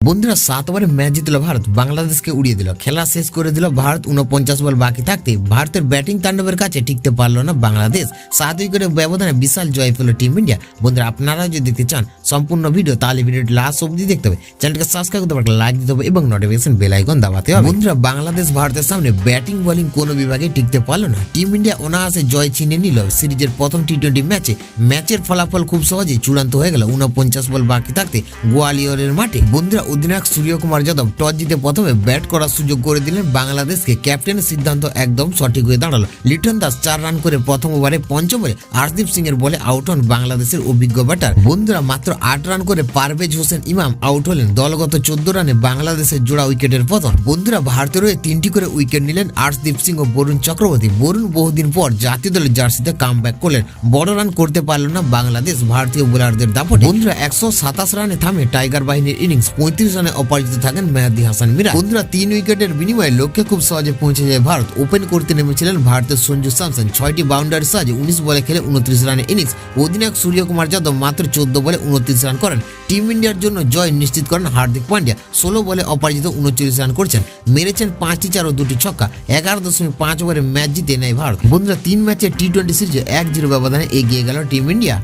বন্ধুরা 7 ওভারে ম্যাচ জিতল ভারত, বাংলাদেশকে উড়িয়ে দিল। খেলা শেষ করে দিল ভারত। 49 বল বাকি থাকতে ভারতের ব্যাটিং তাণ্ডবের কাছে টিকতে পারলো না বাংলাদেশ। 7 উইকেটের ব্যবধানে বিশাল জয় পেল টিম ইন্ডিয়া। বন্ধুরা আপনারা যদি দেখতে চান সম্পূর্ণ ভিডিও, তাহলে ভিডিওটি লাস্ট অবধি দেখতে হবে। চ্যানেলকে সাবস্ক্রাইব করতে পারলে লাইক দিতে হবে এবং নোটিফিকেশন বেল আইকন দাবাতে হবে। বন্ধুরা বাংলাদেশ ভারতের সামনে ব্যাটিং বোলিং কোনো বিভাগে টিকতে পারলো না। টিম ইন্ডিয়া অনায়াসে জয় ছিনিয়ে নিল সিরিজের প্রথম টি20 ম্যাচে। ম্যাচের ফলাফল খুব সহজেই চূড়ান্ত হয়ে গেল 49 বল বাকি থাকতে গোয়ালিয়রের মাঠে। বন্ধুরা অধিনায়ক সূর্যকুমার যাদব টস জিতে প্রথমে ব্যাট করার সুযোগ করে দিলেন বাংলাদেশকে। ক্যাপ্টেনের সিদ্ধান্ত একদম সঠিক হয়ে দাঁড়ালো। লিটন দাস 4 রান করে প্রথম ওভারে পঞ্চম বলে হরদীপ সিং এর বলে আউট হন বাংলাদেশের অভিজ্ঞ ব্যাটার। বন্ধুরা মাত্র 8 রান করে পারভেজ হোসেন ইমাম আউট হলেন। দলগত 14 রানে বাংলাদেশের জোড়া উইকেটের পতন। বন্ধুরা ভারতের হয়ে 3টি করে উইকেট নিলেন হরদীপ সিং ও বরুণ চক্রবর্তী। বরুণ বহুদিন পর জাতীয় দলের জার্সিতে কামব্যাক করলেন। বড় রান করতে পারল না বাংলাদেশ ভারতীয় বোলারদের দাপটে। বন্ধুরা 127 রানে থামে টাইগার বাহিনীর ইনিংস। 35 রানে অপরাজিত থাকেন মেহেদী হাসান মিরাজ। বন্ধুরা 3 উইকেটের বিনিময়ে লক্ষ্যে খুব সহজে পৌঁছে যায় ভারত। ওপেন করতে নেমেছিলেন ভারতের সঞ্জু স্যামসন। 6টি বাউন্ডারি সাহায্যে 19 বলে খেলে 29 রানে ইনিংস। অধিনায়ক সূর্যকুমার যাদব মাত্র 14 বলে 29 রান করেন। টিম ইন্ডিয়ার জন্য জয় নিশ্চিত করেন হার্দিক পান্ডিয়া। 16 বলে অপরাজিত 39 রান করেছেন। মেরেছেন 5টি 4 ও 2টি ছক্কা। 11.5 ওভারে ম্যাচ জিতে নেয় ভারত। বন্ধুরা 3 ম্যাচের টি20 সিরিজে 1-0 ব্যবধানে এগিয়ে গেল টিম ইন্ডিয়া।